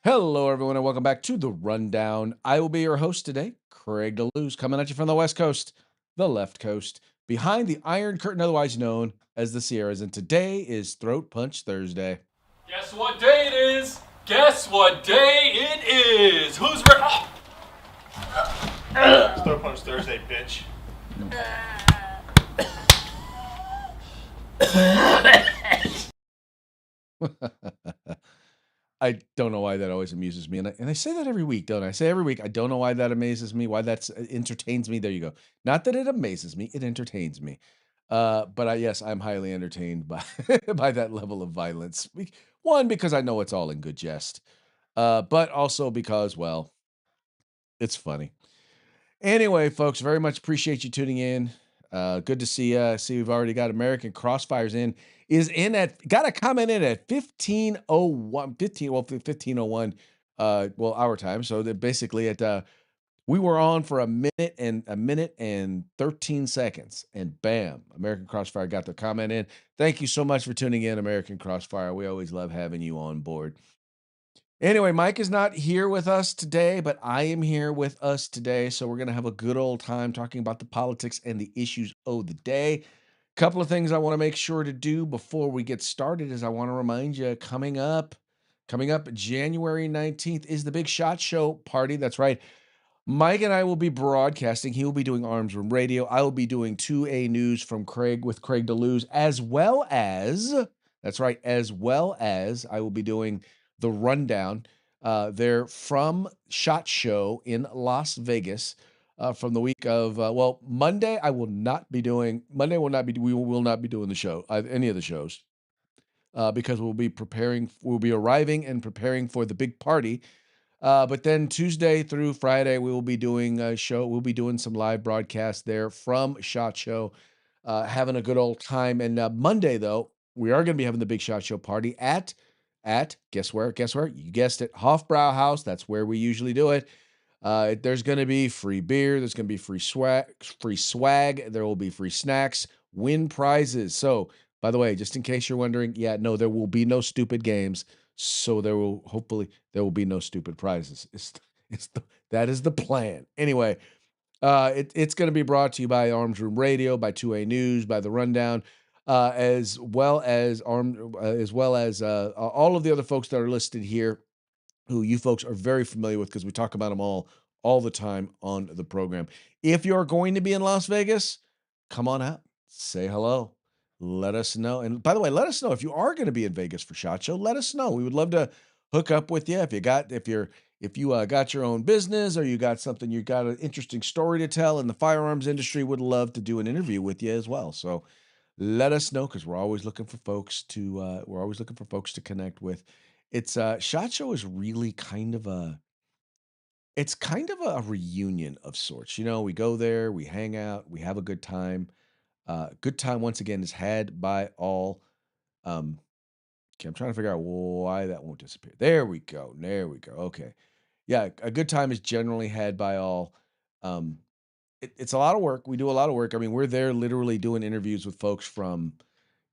Hello, everyone, and welcome back to the Rundown. I will be your host today, Craig DeLuz, coming at you from the West Coast, the left coast, behind the Iron Curtain, otherwise known as the Sierras. And today is Throat Punch Thursday. Guess what day it is? Guess what day it is? Who's ready? It's Throw Punch Thursday, bitch. I don't know why that always amuses me. And I say that every week, don't I? I say every week, I don't know why that amazes me, why that entertains me. There you go. Not that it amazes me, it entertains me. Yes, I'm highly entertained by by that level of violence. One, because I know it's all in good jest, but also because, well, it's funny. Anyway, folks, very much appreciate you tuning in. Good to see you. See, we've already got American Crossfires got a comment in at 1501, 1501, our time. So that basically we were on for a minute and 13 seconds, and bam, American Crossfire got the comment in. Thank you so much for tuning in, American Crossfire. We always love having you on board. Anyway, Mike is not here with us today, but I am here with us today. So we're going to have a good old time talking about the politics and the issues of the day. Couple of things I want to make sure to do before we get started is I want to remind you coming up January 19th is the Big Shot Show party. That's right. Mike and I will be broadcasting. He will be doing Arms Room Radio. I will be doing 2A News from Craig with Craig DeLuz, as well as I will be doing the Rundown there from SHOT Show in Las Vegas from the week of, Monday. Monday we will not be doing the show, any of the shows, because we'll be arriving and preparing for the big party. But then Tuesday through Friday, we will be doing a show. We'll be doing some live broadcasts there from SHOT Show, having a good old time. And Monday, though, we are going to be having the Big SHOT Show party at guess where? Guess where? You guessed it, Hofbrau House. That's where we usually do it. There's going to be free beer. There's going to be free swag. There will be free snacks, win prizes. So, by the way, just in case you're wondering, yeah, no, there will be no stupid games. So hopefully there will be no stupid prizes. That is the plan. Anyway, it's going to be brought to you by Arms Room Radio, by 2A News, by the Rundown, as well as all of the other folks that are listed here, who you folks are very familiar with because we talk about them all the time on the program. If you're going to be in Las Vegas, come on out, say hello, let us know. And by the way, let us know if you are going to be in Vegas for SHOT Show. Let us know. We would love to hook up with you if you got your own business, or you got an interesting story to tell in the firearms industry. Would love to do an interview with you as well. So let us know, because we're always looking for folks to connect with. It's SHOT Show is really kind of a reunion of sorts. We go there, we hang out, we have a good time. Good time, once again, is had by all. Okay, I'm trying to figure out why that won't disappear. There we go. There we go. Okay. Yeah, a good time is generally had by all. Um, it's a lot of work. We do a lot of work. I mean, we're there literally doing interviews with folks from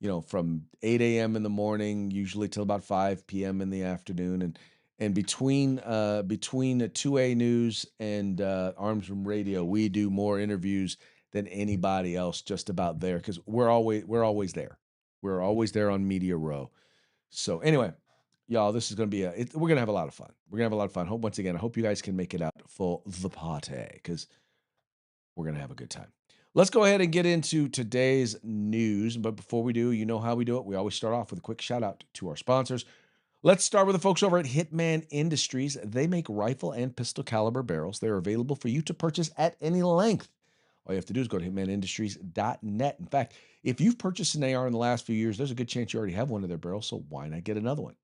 8 a.m. in the morning, usually till about 5 p.m. in the afternoon. And between the 2A News and Arms Room Radio, we do more interviews than anybody else just about there, because we're always there. We're always there on Media Row. So anyway, y'all, this is going to be we're going to have a lot of fun. We're going to have a lot of fun. I hope you guys can make it out for the party, because we're going to have a good time. Let's go ahead and get into today's news. But before we do, you know how we do it. We always start off with a quick shout out to our sponsors. Let's start with the folks over at Hitman Industries. They make rifle and pistol caliber barrels. They're available for you to purchase at any length. All you have to do is go to hitmanindustries.net. In fact, if you've purchased an AR in the last few years, there's a good chance you already have one of their barrels, so why not get another one?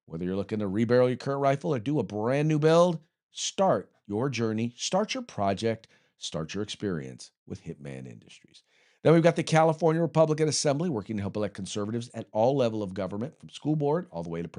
Whether you're looking to rebarrel your current rifle or do a brand new build, start your journey, start your project, start your experience with Hitman Industries. Then we've got the California Republican Assembly, working to help elect conservatives at all level of government, from school board all the way up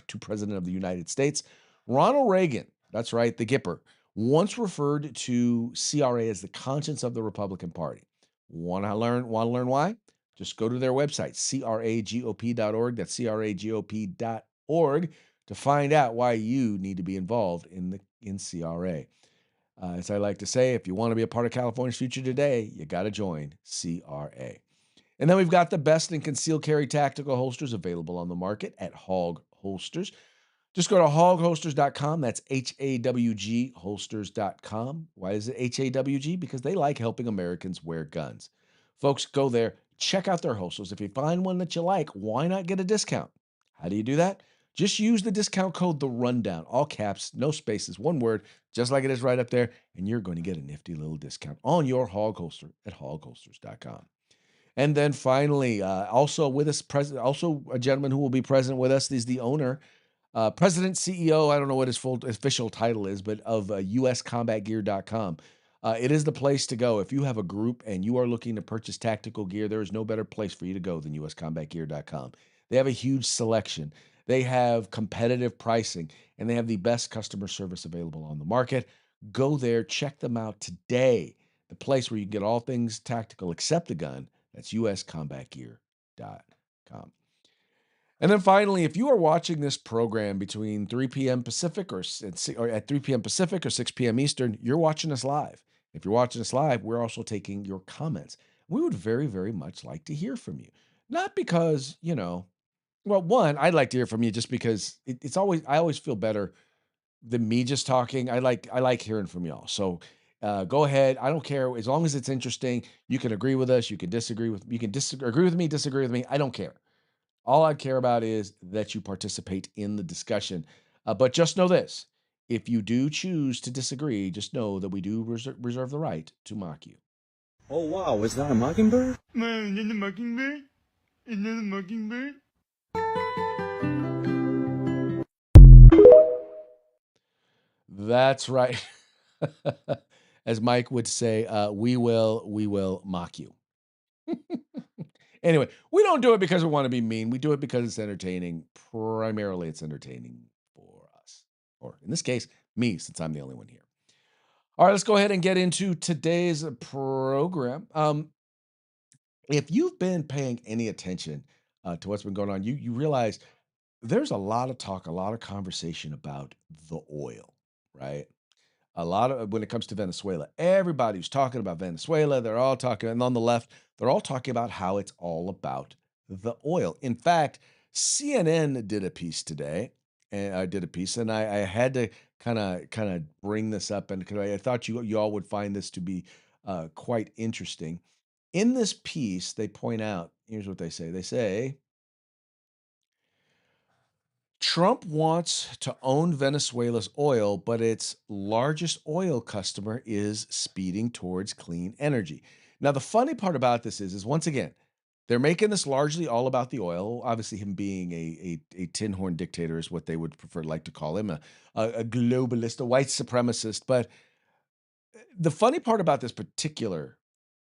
to President of the United States. Ronald Reagan, that's right, the Gipper, once referred to CRA as the conscience of the Republican Party. Want to learn why? Just go to their website, cragop.org. That's cragop.org to find out why you need to be involved in CRA. As I like to say, if you want to be a part of California's future today, you got to join CRA. And then we've got the best in concealed carry tactical holsters available on the market at Hog Holsters. Just go to hogholsters.com. That's HAWG holsters.com. Why is it HAWG? Because they like helping Americans wear guns. Folks, go there, check out their holsters. If you find one that you like, why not get a discount? How do you do that? Just use the discount code The Rundown, all caps, no spaces, one word, just like it is right up there, and you're going to get a nifty little discount on your hog holster at hogholsters.com. And then finally, also with us, also a gentleman who will be present with us is the owner, president, CEO. I don't know what his full official title is, but of uscombatgear.com. It is the place to go if you have a group and you are looking to purchase tactical gear. There is no better place for you to go than uscombatgear.com. They have a huge selection. They have competitive pricing, and they have the best customer service available on the market. Go there, check them out today. The place where you can get all things tactical except a gun. That's uscombatgear.com. And then finally, if you are watching this program between 3 p.m. Pacific or at 3 p.m. Pacific or 6 p.m. Eastern, you're watching us live. If you're watching us live, we're also taking your comments. We would very, very much like to hear from you. Not because, well, one, I'd like to hear from you just because I always feel better than me just talking. I like hearing from y'all. So go ahead. I don't care as long as it's interesting. You can agree with us. You can agree with me, disagree with me. I don't care. All I care about is that you participate in the discussion. But just know this: if you do choose to disagree, just know that we do reserve the right to mock you. Oh wow, is that a mockingbird? Man, in the mockingbird? Another mockingbird? That's right. As Mike would say, we will mock you. Anyway, we don't do it because we want to be mean. We do it because it's entertaining. Primarily, it's entertaining for us, or in this case, me, since I'm the only one here. All right, let's go ahead and get into today's program. If you've been paying any attention to what's been going on, you realize there's a lot of talk, a lot of conversation about the oil, right? A lot of when it comes to Venezuela, everybody's talking about Venezuela. They're all talking, and on the left, they're all talking about how it's all about the oil. In fact, CNN did a piece today, and I did a piece, and I had to kind of bring this up, and because I thought you all would find this to be quite interesting. In this piece, they point out. Here's what they say. They say Trump wants to own Venezuela's oil, but its largest oil customer is speeding towards clean energy. Now, the funny part about this is once again, they're making this largely all about the oil. Obviously, him being a tin horn dictator is what they would prefer, like to call him, a globalist, a white supremacist. But the funny part about this particular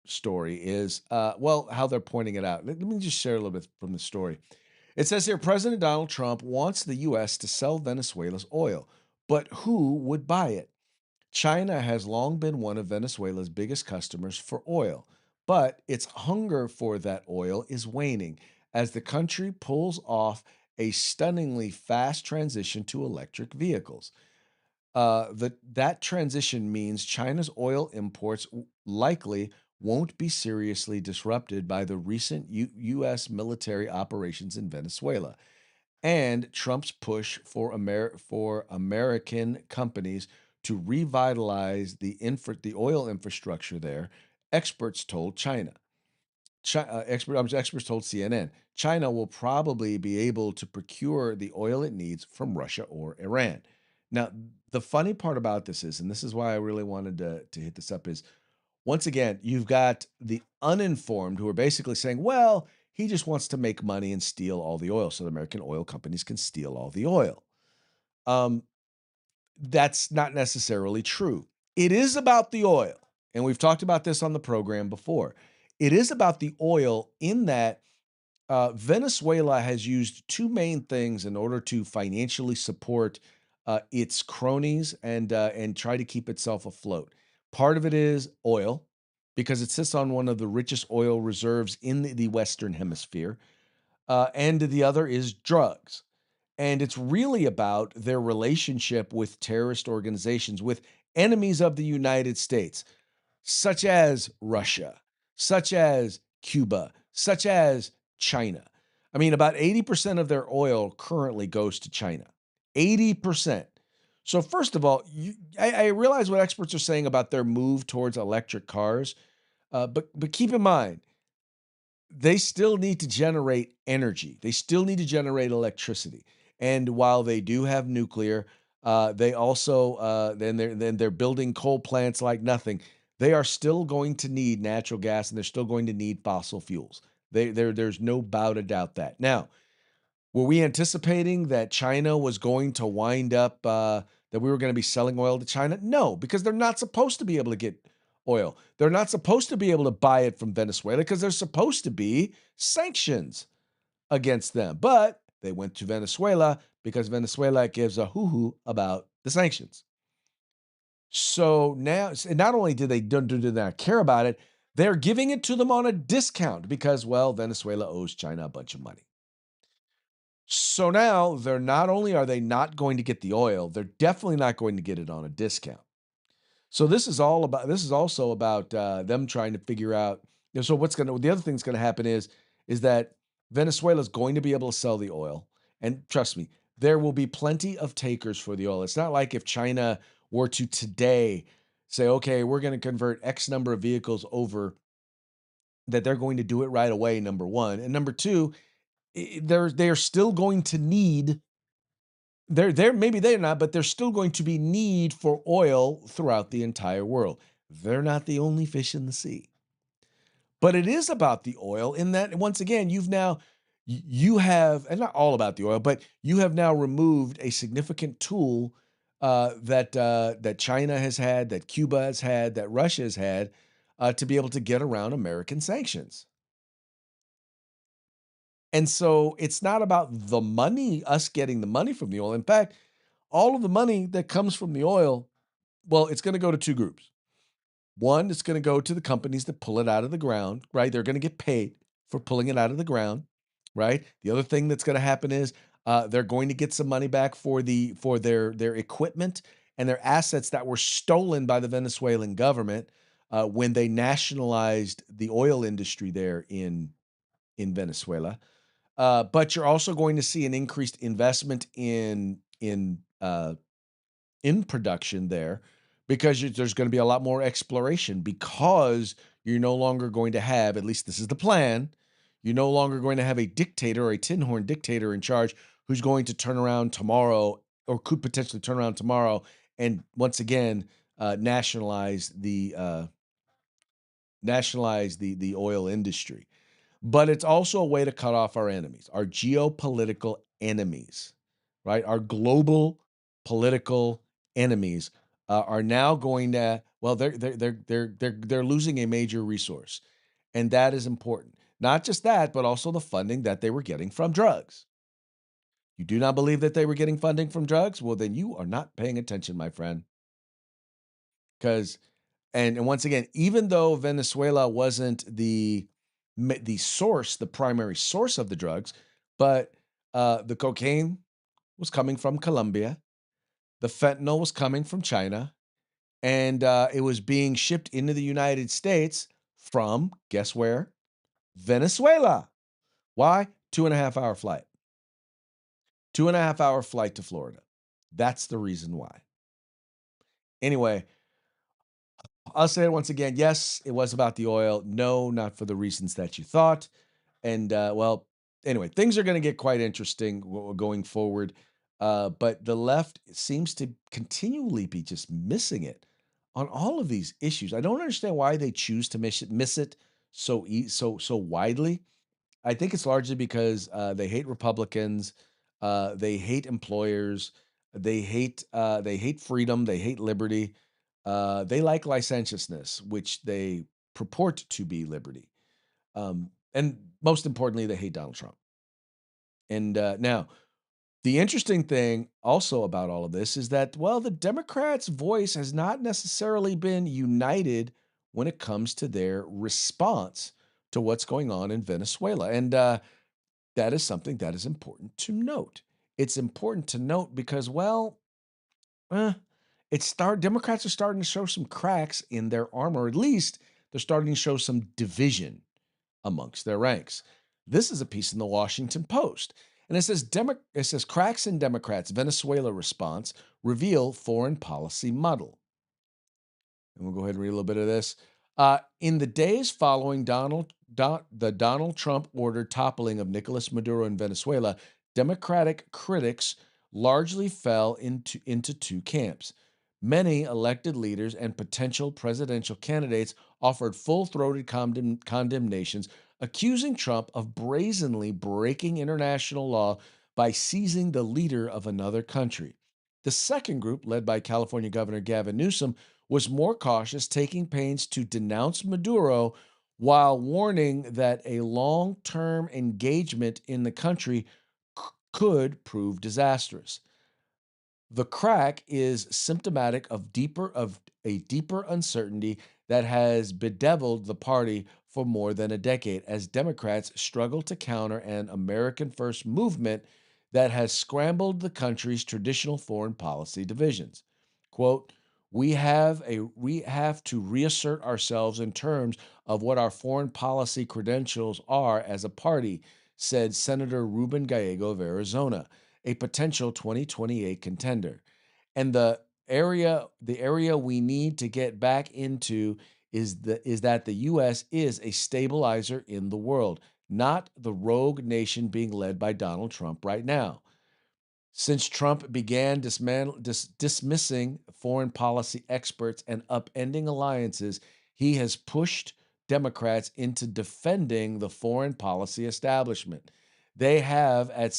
story is, well, how they're pointing it out. Let me just share a little bit from the story. It says here President Donald Trump wants the U.S. to sell Venezuela's oil, but who would buy it? China has long been one of Venezuela's biggest customers for oil, but its hunger for that oil is waning as the country pulls off a stunningly fast transition to electric vehicles. That transition means China's oil imports likely won't be seriously disrupted by the recent U.S. military operations in Venezuela and Trump's push for American companies to revitalize the oil infrastructure there. Experts told China. Experts told CNN China will probably be able to procure the oil it needs from Russia or Iran. Now, the funny part about this is, and this is why I really wanted to hit this up, is once again, you've got the uninformed who are basically saying, well, he just wants to make money and steal all the oil so the American oil companies can steal all the oil. Um, that's not necessarily true. It is about the oil. And we've talked about this on the program before. It is about the oil in that Venezuela has used two main things in order to financially support its cronies and try to keep itself afloat. Part of it is oil, because it sits on one of the richest oil reserves in the Western Hemisphere, and the other is drugs. And it's really about their relationship with terrorist organizations, with enemies of the United States, such as Russia, such as Cuba, such as China. I mean, about 80% of their oil currently goes to China. 80%. So, first of all, I realize what experts are saying about their move towards electric cars, but keep in mind, they still need to generate energy. They still need to generate electricity. And while they do have nuclear, they also then they're building coal plants like nothing. They are still going to need natural gas, and they're still going to need fossil fuels. There's no doubt about that. Now, were we anticipating that China was going to wind up, that we were going to be selling oil to China? No, because they're not supposed to be able to get oil. They're not supposed to be able to buy it from Venezuela because there's supposed to be sanctions against them. But they went to Venezuela because Venezuela gives a hoo hoo about the sanctions. So now, not only do not care about it, they're giving it to them on a discount because, well, Venezuela owes China a bunch of money. So now they're not only are they not going to get the oil, they're definitely not going to get it on a discount. So this is also about them trying to figure out. So the other thing's going to happen is that Venezuela is going to be able to sell the oil, and trust me, there will be plenty of takers for the oil. It's not like if China were to today say, okay, we're going to convert X number of vehicles over, that they're going to do it right away. Number one, and number two, they're still going to need they're maybe they're not, but there's still going to be need for oil throughout the entire world. They're not the only fish in the sea. But it is about the oil in that once again, you have, and not all about the oil, but you have now removed a significant tool that China has had, that Cuba has had, that Russia has had to be able to get around American sanctions. And so it's not about the money, us getting the money from the oil. In fact, all of the money that comes from the oil, well, it's going to go to two groups. One, it's going to go to the companies that pull it out of the ground, right? They're going to get paid for pulling it out of the ground, right? The other thing that's going to happen is they're going to get some money back for their equipment and their assets that were stolen by the Venezuelan government when they nationalized the oil industry there in Venezuela. But you're also going to see an increased investment in production there because there's going to be a lot more exploration because you're no longer going to have, at least this is the plan, you're no longer going to have a dictator or a tin horn dictator in charge who's going to turn around tomorrow or could potentially turn around tomorrow and once again nationalize the oil industry. But it's also a way to cut off our enemies, our geopolitical enemies, right? Our global political enemies are now going to, well, they're losing a major resource, and that is important. Not just that, but also the funding that they were getting from drugs. You do not believe that they were getting funding from drugs? Well, then you are not paying attention, my friend. Because and once again, even though Venezuela wasn't the source, the primary source of the drugs, but the cocaine was coming from Colombia, the fentanyl was coming from China, and it was being shipped into the United States from guess where? Venezuela. Why? 2.5 hour flight. 2.5 hour flight to Florida. That's the reason why. Anyway, I'll say it once again. Yes, it was about the oil. No, not for the reasons that you thought. And well, anyway, things are going to get quite interesting going forward. But the left seems to continually be just missing it on all of these issues. I don't understand why they choose to miss it so widely. I think it's largely because they hate Republicans, they hate employers, they hate freedom, they hate liberty, they like licentiousness, which they purport to be liberty. And most importantly, they hate Donald Trump. And now, the interesting thing also about all of this is that, well, the Democrats' voice has not necessarily been united when it comes to their response to what's going on in Venezuela. And that is something that is important to note. It's important to note because, well, eh, Democrats are starting to show some cracks in their armor. At least they're starting to show some division amongst their ranks. This is a piece in the Washington Post. And it says cracks in Democrats' Venezuela response reveal foreign policy muddle. And we'll go ahead and read a little bit of this. In the days following the Donald Trump ordered toppling of Nicolas Maduro in Venezuela, Democratic critics largely fell into two camps. Many elected leaders and potential presidential candidates offered full throated condemnations, accusing Trump of brazenly breaking international law by seizing the leader of another country. The second group, led by California Governor Gavin Newsom, was more cautious, taking pains to denounce Maduro while warning that a long term engagement in the country could prove disastrous. The crack is symptomatic of a deeper uncertainty that has bedeviled the party for more than a decade as Democrats struggle to counter an American first movement that has scrambled the country's traditional foreign policy divisions. Quote, we have to reassert ourselves in terms of what our foreign policy credentials are as a party, said Senator Ruben Gallego of Arizona, a potential 2028 contender. And the area we need to get back into is that the US is a stabilizer in the world, not the rogue nation being led by Donald Trump right now. Since Trump began dismissing foreign policy experts and upending alliances, he has pushed Democrats into defending the foreign policy establishment. They have at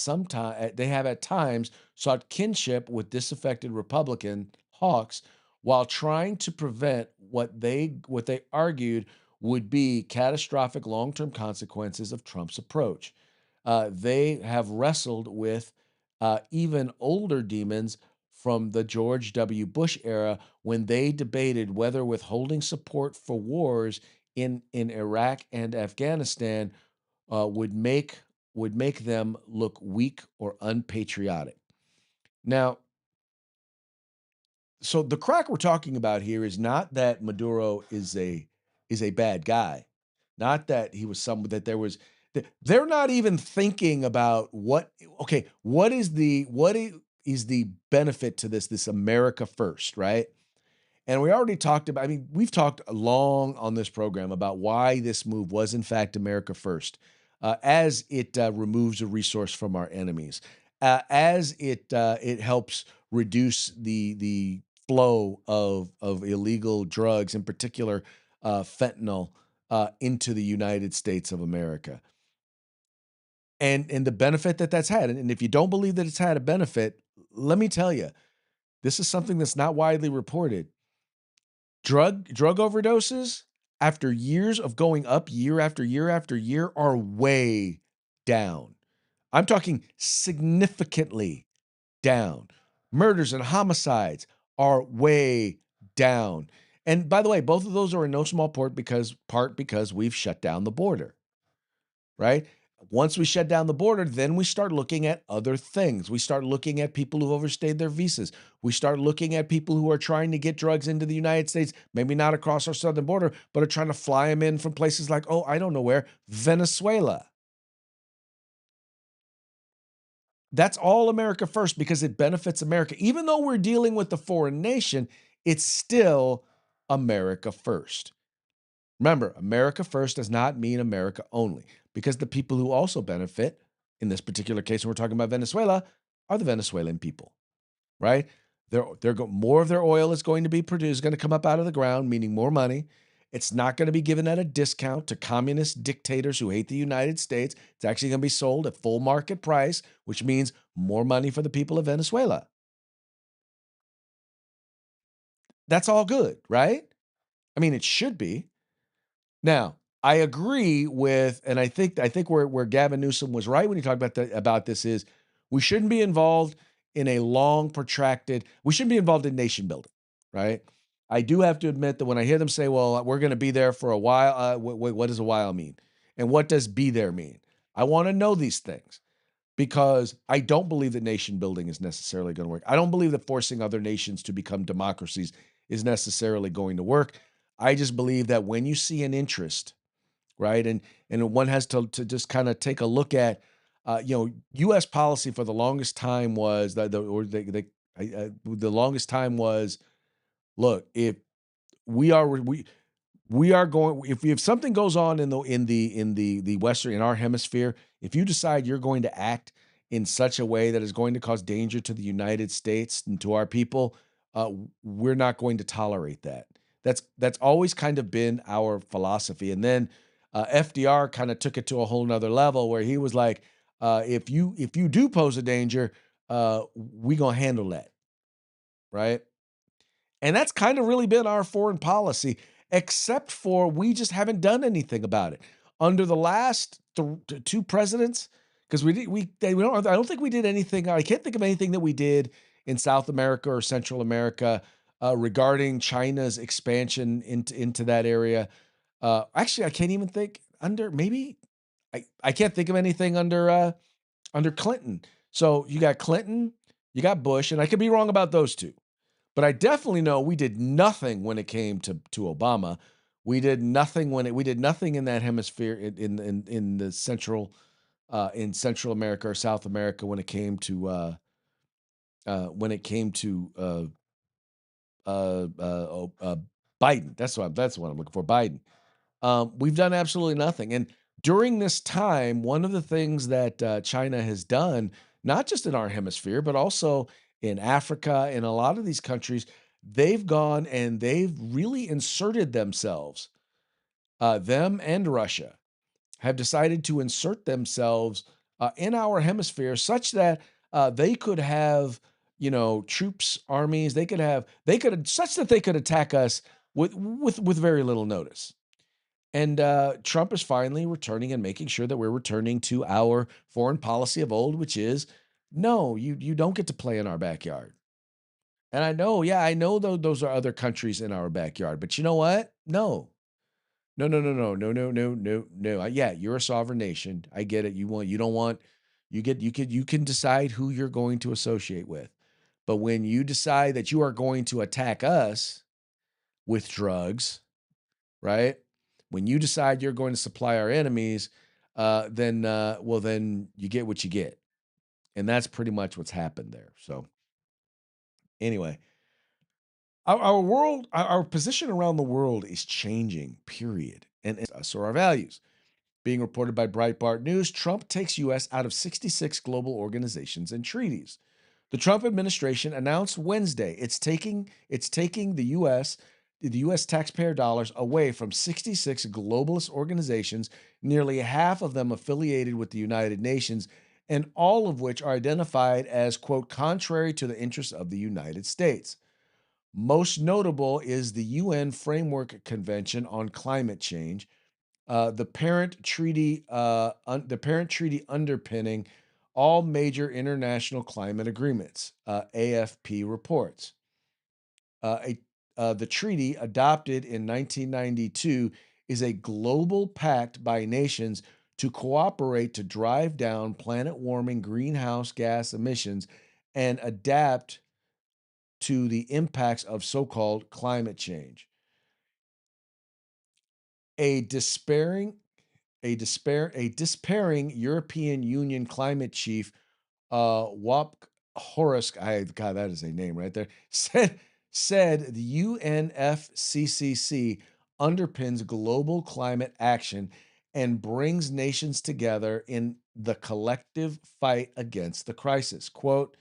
times sought kinship with disaffected Republican hawks while trying to prevent what they argued would be catastrophic long-term consequences of Trump's approach. They have wrestled with even older demons from the George W. Bush era when they debated whether withholding support for wars in Iraq and Afghanistan would make them look weak or unpatriotic. Now, so the crack we're talking about here is not that Maduro is a bad guy, not that he was someone that there was. They're not even thinking about what. Okay, what is the benefit to this America first, right? And we already talked about, I mean, we've talked long on this program about why this move was, in fact, America first, as it removes a resource from our enemies, as it helps reduce the flow of illegal drugs, in particular fentanyl, into the United States of America, and the benefit that that's had. And if you don't believe that it's had a benefit, let me tell you, this is something that's not widely reported. Drug overdoses, after years of going up year after year after year, are way down. I'm talking significantly down. Murders and homicides are way down. And by the way, both of those are in no small part because we've shut down the border, right? Once we shut down the border, then we start looking at other things. We start looking at people who've overstayed their visas. We start looking at people who are trying to get drugs into the United States, maybe not across our southern border, but are trying to fly them in from places like, oh, I don't know where, Venezuela. That's all America first because it benefits America. Even though we're dealing with the foreign nation, it's still America first. Remember, America first does not mean America only, because the people who also benefit, in this particular case, when we're talking about Venezuela, are the Venezuelan people, right? More of their oil is going to be produced, going to come up out of the ground, meaning more money. It's not going to be given at a discount to communist dictators who hate the United States. It's actually going to be sold at full market price, which means more money for the people of Venezuela. That's all good, right? I mean, it should be. Now, I agree with, and I think where Gavin Newsom was right when he talked about this is we shouldn't be involved in a long, protracted. We shouldn't be involved in nation building, right? I do have to admit that when I hear them say, "Well, we're going to be there for a while," what does a while mean, and what does "be there" mean? I want to know these things. because I don't believe that nation building is necessarily going to work. I don't believe that forcing other nations to become democracies is necessarily going to work. I just believe that when you see an interest, right, and one has to just kind of take a look at, U.S. policy for the longest time was that the longest time was, look, if we are we are going if something goes on in the western in our hemisphere, if you decide you're going to act in such a way that is going to cause danger to the United States and to our people, we're not going to tolerate that. That's always kind of been our philosophy. And then FDR kind of took it to a whole nother level where he was like, if you do pose a danger, we gonna handle that, right? And that's kind of really been our foreign policy, except for we just haven't done anything about it. Under the last two presidents, because we don't, I don't think we did anything. I can't think of anything that we did in South America or Central America regarding China's expansion into that area. Actually, I can't even think under maybe I can't think of anything under Clinton. So you got Clinton, you got Bush, and I could be wrong about those two. But I definitely know we did nothing when it came to Obama. We did nothing in that hemisphere in the central in Central America or South America when it came to Biden. That's what I'm looking for. Biden. We've done absolutely nothing. And during this time, one of the things that China has done, not just in our hemisphere, but also in Africa, in a lot of these countries, they've gone and they've really inserted themselves. Them and Russia have decided to insert themselves in our hemisphere such that they could have, troops, armies. They could such that they could attack us with very little notice. And Trump is finally returning and making sure that we're returning to our foreign policy of old, which is no, you don't get to play in our backyard. And I know, yeah, I know those are other countries in our backyard, but you know what? No, no, no, no, no, no, no, no, no, no. Yeah, you're a sovereign nation. I get it. You don't want, you can decide who you're going to associate with. But when you decide that you are going to attack us with drugs, right? When you decide you're going to supply our enemies, then you get what you get, and that's pretty much what's happened there. So anyway, our world, our position around the world is changing. Period, and so are our values. Being reported by Breitbart News, Trump takes U.S. out of 66 global organizations and treaties. The Trump administration announced Wednesday it's taking the US taxpayer dollars away from 66 globalist organizations, nearly half of them affiliated with the United Nations, and all of which are identified as, quote, contrary to the interests of the United States. Most notable is the UN Framework Convention on Climate Change, the parent treaty underpinning all major international climate agreements. AFP reports. The treaty, adopted in 1992, is a global pact by nations to cooperate to drive down planet warming greenhouse gas emissions and adapt to the impacts of so called climate change. A despairing a despairing European Union climate chief, Wop Horace, God, that is a name right there, said the UNFCCC underpins global climate action and brings nations together in the collective fight against the crisis. Quote,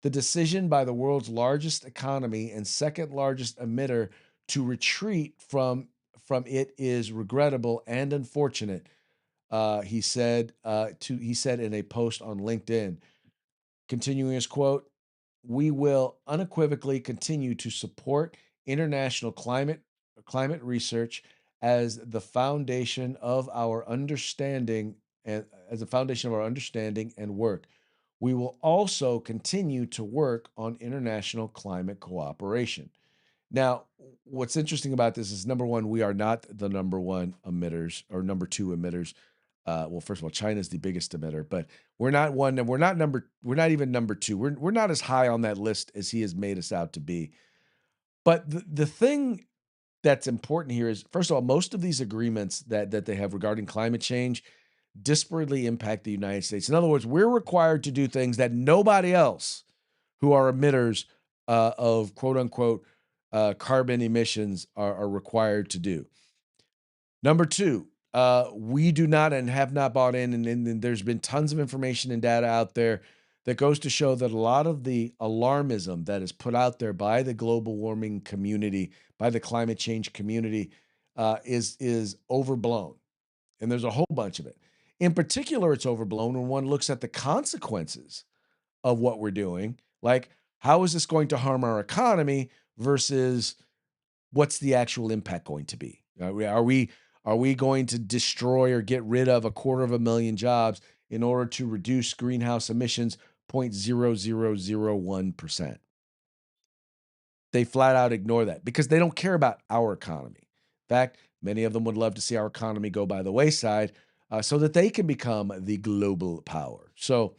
the decision by the world's largest economy and second largest emitter to retreat from it is regrettable and unfortunate, he said in a post on LinkedIn. Continuing his quote, we will unequivocally continue to support international climate research as the foundation of our understanding and work. We will also continue to work on international climate cooperation. Now, what's interesting about this is number one, we are not the number one emitters or number two emitters. Well, first of all, China's the biggest emitter, but we're not even number two. We're not as high on that list as he has made us out to be. But the thing that's important here is, first of all, most of these agreements that they have regarding climate change disparately impact the United States. In other words, we're required to do things that nobody else who are emitters of quote unquote carbon emissions are required to do. Number two, we do not and have not bought in, and there's been tons of information and data out there that goes to show that a lot of the alarmism that is put out there by the global warming community, by the climate change community, is overblown, and there's a whole bunch of it. In particular, it's overblown when one looks at the consequences of what we're doing, like how is this going to harm our economy versus what's the actual impact going to be? Are we going to destroy or get rid of 250,000 jobs in order to reduce greenhouse emissions 0.0001%? They flat out ignore that because they don't care about our economy. In fact, many of them would love to see our economy go by the wayside so that they can become the global power. So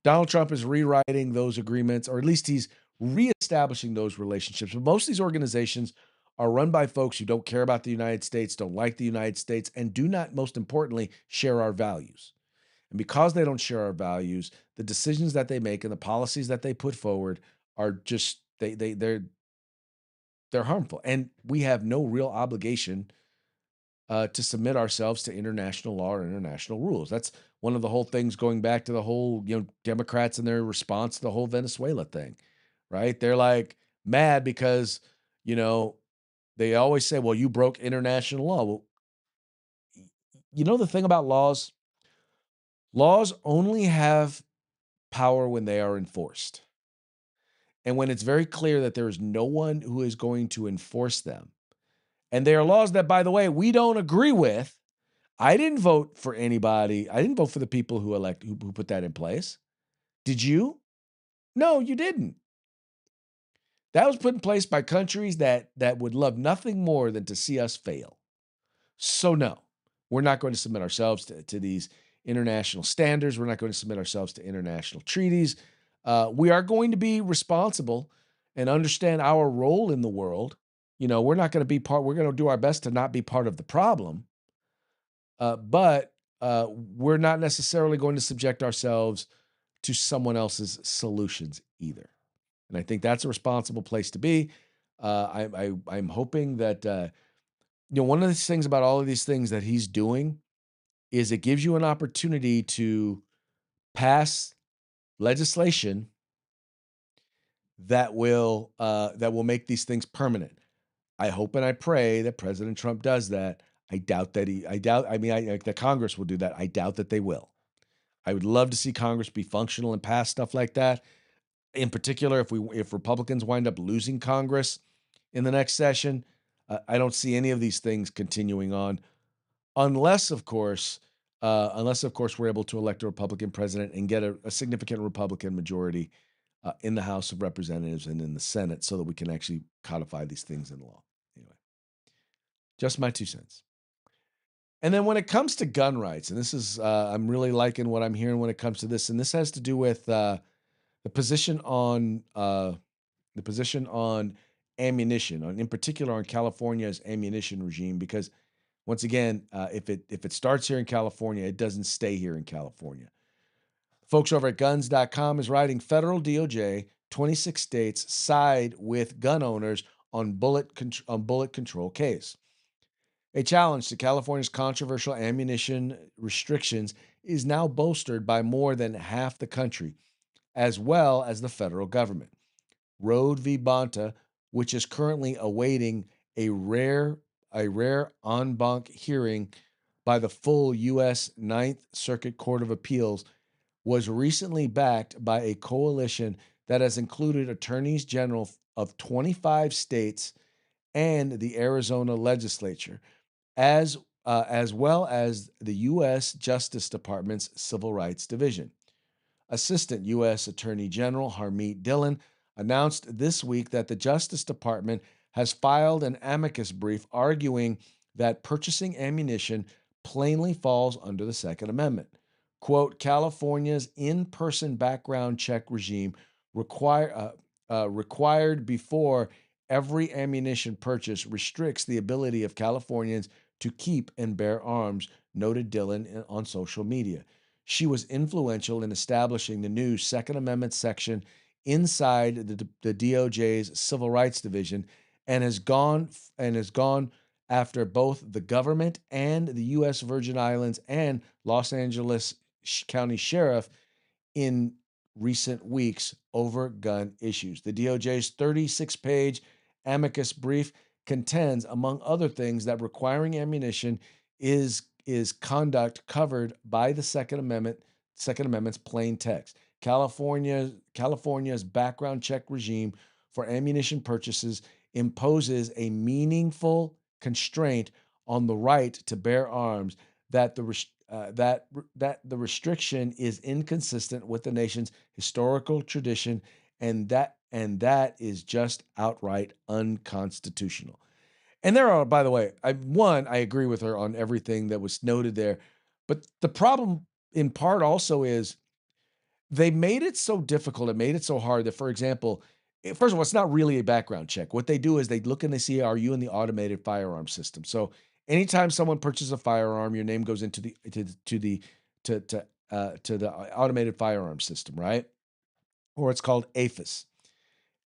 Donald Trump is rewriting those agreements, or at least he's reestablishing those relationships. But most of these organizations are run by folks who don't care about the United States, don't like the United States, and do not, most importantly, share our values. And because they don't share our values, the decisions that they make and the policies that they put forward are just they're harmful. And we have no real obligation to submit ourselves to international law or international rules. That's one of the whole things going back to the whole, Democrats and their response to the whole Venezuela thing, right? They're like mad because, you know, they always say, well, you broke international law. Well, the thing about laws, laws only have power when they are enforced. And when it's very clear that there is no one who is going to enforce them, and they are laws that, by the way, we don't agree with. I didn't vote for anybody. I didn't vote for the people who put that in place. Did you? No, you didn't. That was put in place by countries that would love nothing more than to see us fail. So no, we're not going to submit ourselves to these international standards. We're not going to submit ourselves to international treaties. We are going to be responsible and understand our role in the world. We're not going to be part. We're going to do our best to not be part of the problem. But we're not necessarily going to subject ourselves to someone else's solutions either. And I think that's a responsible place to be. I'm hoping that one of the things about all of these things that he's doing is it gives you an opportunity to pass legislation that will make these things permanent. I hope and I pray that President Trump does that. I doubt that I doubt. I mean, that Congress will do that. I doubt that they will. I would love to see Congress be functional and pass stuff like that. In particular, if Republicans wind up losing Congress in the next session, I don't see any of these things continuing on, unless, of course, we're able to elect a Republican president and get a significant Republican majority in the House of Representatives and in the Senate, so that we can actually codify these things in law. Anyway, just my 2 cents. And then when it comes to gun rights, and this is, I'm really liking what I'm hearing when it comes to this, and this has to do with the position on ammunition, in particular on California's ammunition regime, because once again, if it starts here in California, it doesn't stay here in California. Folks over at guns.com is writing federal DOJ, 26 states side with gun owners on bullet control case. A challenge to California's controversial ammunition restrictions is now bolstered by more than half the country, as well as the federal government. Road v. Bonta, which is currently awaiting a rare en banc hearing by the full U.S. Ninth Circuit Court of Appeals, was recently backed by a coalition that has included attorneys general of 25 states and the Arizona legislature, as well as the U.S. Justice Department's Civil Rights Division. Assistant U.S. Attorney General Harmeet Dillon announced this week that the Justice Department has filed an amicus brief arguing that purchasing ammunition plainly falls under the Second Amendment. Quote, California's in-person background check regime required before every ammunition purchase restricts the ability of Californians to keep and bear arms, noted Dillon on social media. She was influential in establishing the new Second Amendment section inside the DOJ's Civil Rights Division and has gone after both the government and the U.S. Virgin Islands and Los Angeles County Sheriff in recent weeks over gun issues. The DOJ's 36-page amicus brief contends, among other things, that requiring ammunition is conduct covered by the Second Amendment's plain text. California's background check regime for ammunition purchases imposes a meaningful constraint on the right to bear arms that the restriction is inconsistent with the nation's historical tradition, and that is just outright unconstitutional. And there are, by the way, I agree with her on everything that was noted there, but the problem in part also is they made it so difficult, it made it so hard that, for example, first of all, it's not really a background check. What they do is they look and they see, are you in the automated firearm system? So anytime someone purchases a firearm, your name goes into the to the automated firearm system, right? Or it's called APHIS.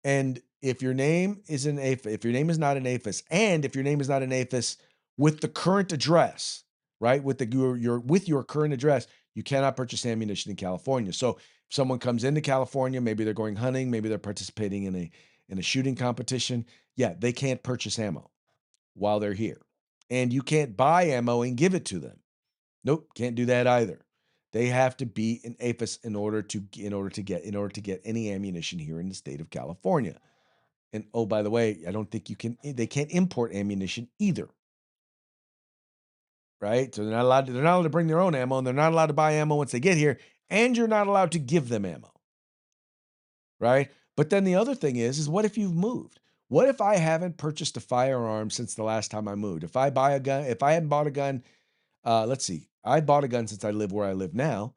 And if your name is an APHIS, if your name is not an APHIS, and if your name is not an APHIS with the current address, right, with your current address, you cannot purchase ammunition in California. So if someone comes into California, maybe they're going hunting, maybe they're participating in a shooting competition, yeah, they can't purchase ammo while they're here, and you can't buy ammo and give it to them. Nope, can't do that either. They have to be an APHIS in order to get any ammunition here in the state of California. And oh, by the way, I don't think they can't import ammunition either. Right? So they're not allowed to bring their own ammo, and they're not allowed to buy ammo once they get here, and you're not allowed to give them ammo. Right? But then the other thing is what if you've moved? What if I haven't purchased a firearm since the last time I moved? If I hadn't bought a gun, let's see, I bought a gun since I live where I live now.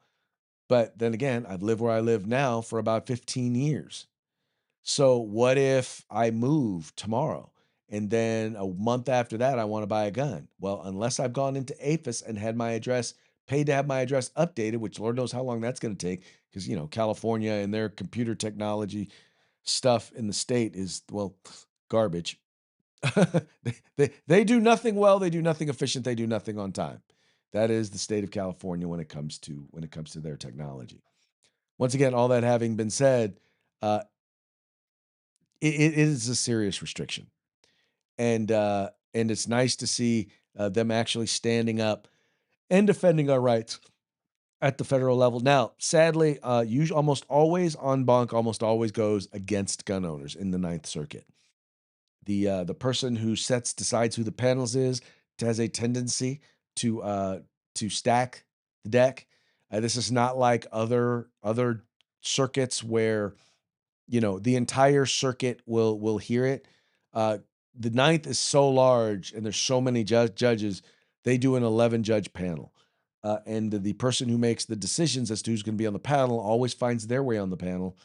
But then again, I've lived where I live now for about 15 years. So what if I move tomorrow and then a month after that I want to buy a gun? Well, unless I've gone into APHIS and had my address paid to have my address updated, which Lord knows how long that's going to take, because California and their computer technology stuff in the state is, well, garbage. They do nothing well, they do nothing efficient, they do nothing on time. That is the state of California when it comes to their technology. Once again, all that having been said, uh, it is a serious restriction, and it's nice to see them actually standing up and defending our rights at the federal level. Now, sadly, almost always en banc almost always goes against gun owners in the Ninth Circuit. The person who decides who the panels is has a tendency to stack the deck. This is not like other circuits where the entire circuit will hear it. Uh, the ninth is so large, and there's so many judges. They do an 11-judge panel, and the person who makes the decisions as to who's going to be on the panel always finds their way on the panel,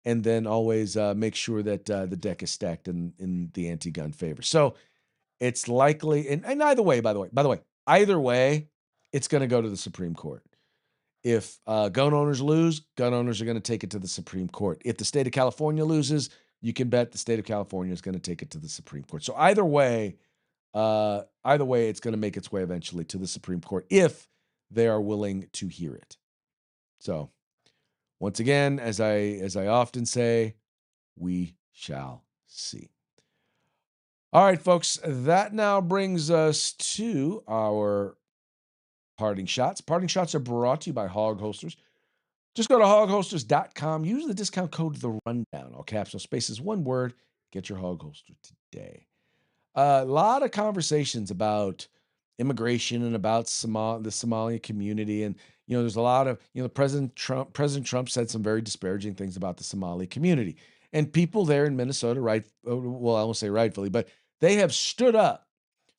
and then always makes sure that the deck is stacked in the anti-gun favor. So it's likely, and either way, by the way, either way, it's going to go to the Supreme Court. If gun owners lose, gun owners are going to take it to the Supreme Court. If the state of California loses, you can bet the state of California is going to take it to the Supreme Court. So either way, it's going to make its way eventually to the Supreme Court if they are willing to hear it. So once again, as I often say, we shall see. All right, folks, that now brings us to our parting shots. Parting shots are brought to you by Hog Holsters. Just go to hogholsters.com. Use the discount code The Rundown. All caps, no spaces, one word. Get your hog holster today. A lot of conversations about immigration and about the Somali community, and there's a lot of President Trump said some very disparaging things about the Somali community, and people there in Minnesota, right? Well, I won't say rightfully, but they have stood up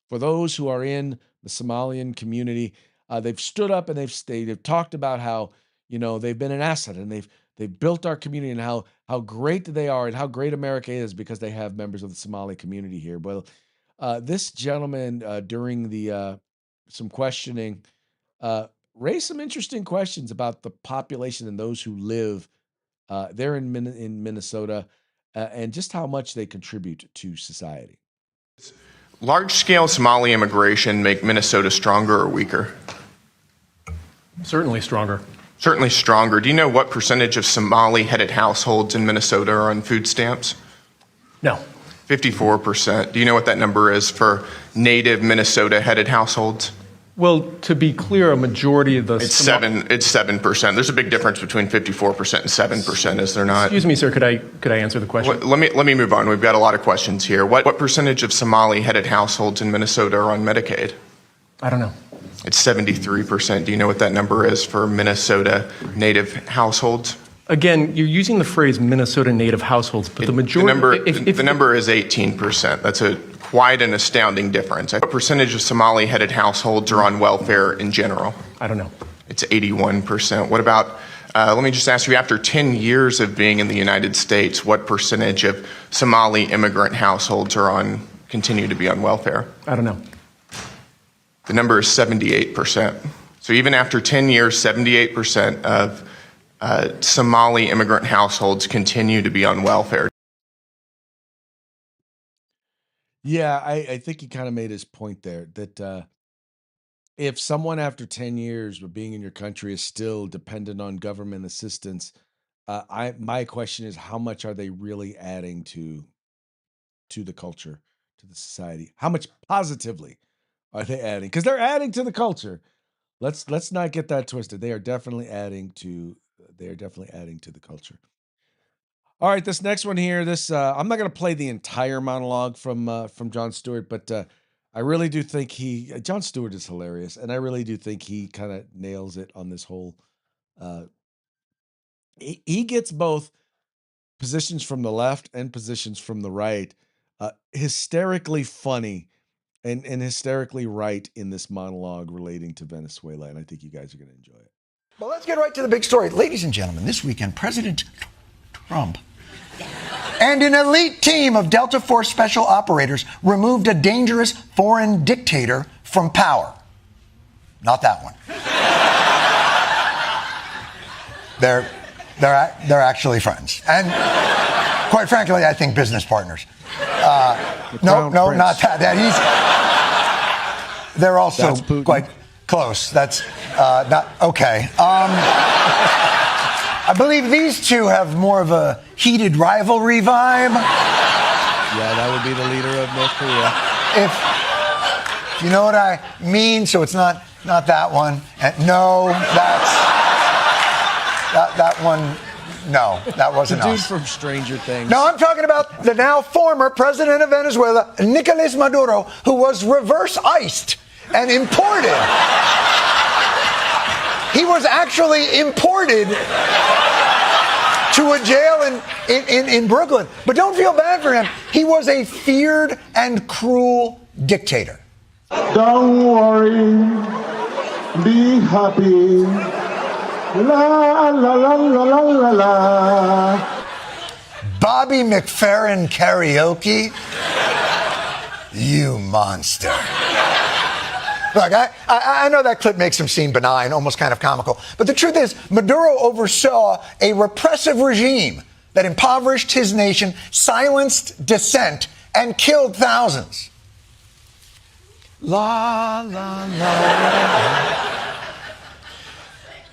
for those who are in the Somalian community. They've stood up and they've talked about how they've been an asset and they've built our community and how great they are and how great America is because they have members of the Somali community here. Well, this gentleman during the some questioning raised some interesting questions about the population and those who live there in Minnesota and just how much they contribute to society. Large-scale Somali immigration make Minnesota stronger or weaker? Certainly stronger. Certainly stronger. Do you know what percentage of Somali-headed households in Minnesota are on food stamps? No. 54%. Do you know what that number is for native Minnesota-headed households? Well, to be clear, a majority of the... It's 7%. There's a big difference between 54% and 7%, is there not? Excuse me, sir. Could I answer the question? Let me move on. We've got a lot of questions here. What percentage of Somali-headed households in Minnesota are on Medicaid? I don't know. It's 73%. Do you know what that number is for Minnesota native households? Again, you're using the phrase Minnesota native households, but the majority... The number is 18%. That's quite an astounding difference. What percentage of Somali-headed households are on welfare in general? I don't know. It's 81%. What about, let me just ask you, after 10 years of being in the United States, what percentage of Somali immigrant households continue to be on welfare? I don't know. The number is 78%. So even after 10 years, 78% of Somali immigrant households continue to be on welfare. Yeah, I think he kind of made his point there that if someone after 10 years of being in your country is still dependent on government assistance, my question is how much are they really adding to the culture, to the society? How much positively are they adding? Because they're adding to the culture. Let's not get that twisted. They are definitely adding to the culture. All right, this next one here, I'm not going to play the entire monologue from Jon Stewart, but I really do think Jon Stewart is hilarious, and I really do think he kind of nails it on this whole. He gets both positions from the left and positions from the right, hysterically funny and hysterically right in this monologue relating to Venezuela, and I think you guys are going to enjoy it. Well, let's get right to the big story. Ladies and gentlemen, this weekend, President Trump and an elite team of Delta Force special operators removed a dangerous foreign dictator from power. Not that one. They're actually friends. And quite frankly, I think business partners. No, not that. They're also quite close. That's not okay. I believe these two have more of a heated rivalry vibe. Yeah, that would be the leader of North Korea. If you know what I mean, so it's not that one. No, that one. No, that wasn't the dude us. from Stranger Things. No, I'm talking about the now former president of Venezuela, Nicolas Maduro, who was reverse iced and imported. He was actually imported to a jail in Brooklyn. But don't feel bad for him. He was a feared and cruel dictator. Don't worry. Be happy. La la la la la la la. Bobby McFerrin karaoke? You monster. Look, I know that clip makes him seem benign, almost kind of comical. But the truth is, Maduro oversaw a repressive regime that impoverished his nation, silenced dissent, and killed thousands. La, la, la.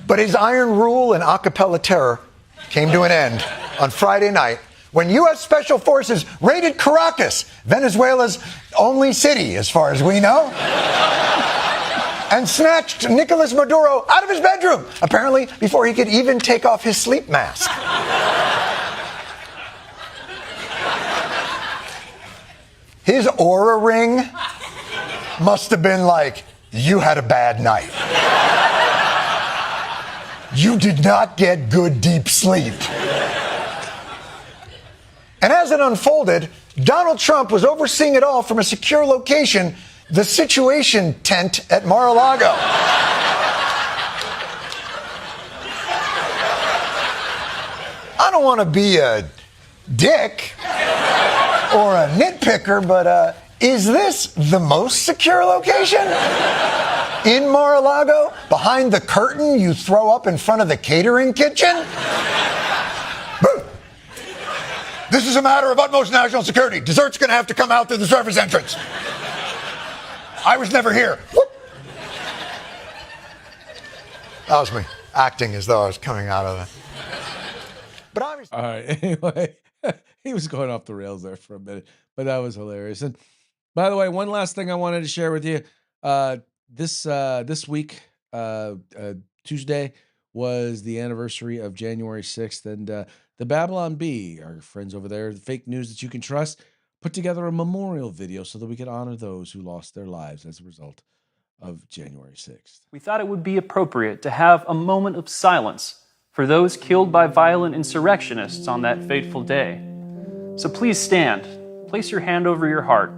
But his iron rule and a cappella terror came to an end on Friday night when U.S. Special Forces raided Caracas, Venezuela's only city, as far as we know, and snatched Nicolas Maduro out of his bedroom, apparently before he could even take off his sleep mask. His aura ring must have been like, you had a bad night. You did not get good deep sleep. And as it unfolded, Donald Trump was overseeing it all from a secure location the Situation tent at Mar-a-Lago. I don't want to be a dick or a nitpicker, but is this the most secure location? In Mar-a-Lago? Behind the curtain you throw up in front of the catering kitchen? This is a matter of utmost national security. Dessert's going to have to come out through the service entrance. I was never here. Whoop. That was me acting as though I was coming out of it. But obviously. All right. Anyway, he was going off the rails there for a minute, but that was hilarious. And by the way, one last thing I wanted to share with you. This week, Tuesday, was the anniversary of January 6th, and the Babylon Bee, our friends over there, the fake news that you can trust, put together a memorial video so that we could honor those who lost their lives as a result of January 6th. We thought it would be appropriate to have a moment of silence for those killed by violent insurrectionists on that fateful day. So please stand, place your hand over your heart,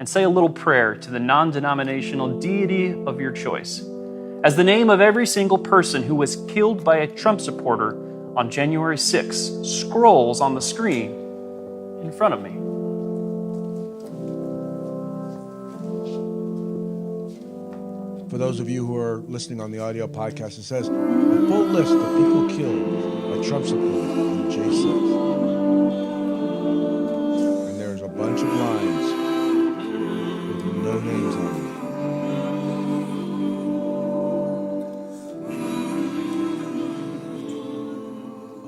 and say a little prayer to the non-denominational deity of your choice, as the name of every single person who was killed by a Trump supporter on January 6th scrolls on the screen in front of me. For those of you who are listening on the audio podcast, it says a full list of people killed by Trump supporters on J6. And there's a bunch of lines with no names on them.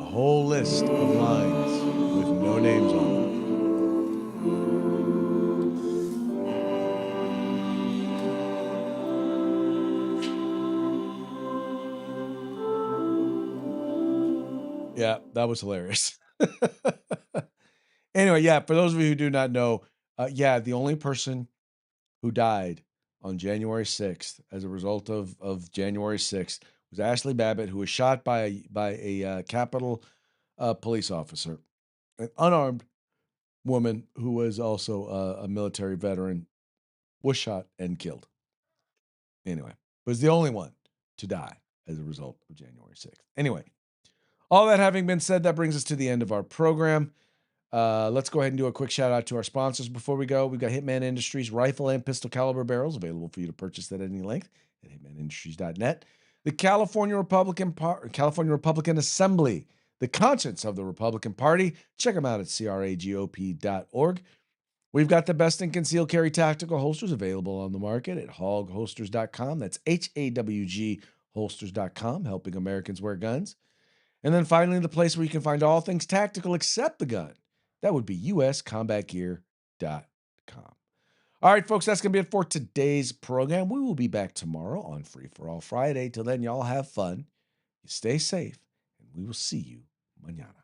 A whole list of lines with no names on them. Yeah, that was hilarious. Anyway, yeah, for those of you who do not know, the only person who died on January 6th as a result of January 6th was Ashley Babbitt, who was shot by a Capitol police officer, an unarmed woman who was also a military veteran, was shot and killed. Anyway, was the only one to die as a result of January 6th. Anyway, all that having been said, that brings us to the end of our program. Let's go ahead and do a quick shout out to our sponsors before we go. We've got Hitman Industries rifle and pistol caliber barrels available for you to purchase at any length at hitmanindustries.net. The California Republican Assembly, the conscience of the Republican Party. Check them out at cragop.org. We've got the best in concealed carry tactical holsters available on the market at hogholsters.com. That's HAWG holsters.com, helping Americans wear guns. And then finally, the place where you can find all things tactical except the gun. That would be uscombatgear.com. All right, folks, that's going to be it for today's program. We will be back tomorrow on Free for All Friday. Till then, y'all have fun. You stay safe, and we will see you mañana.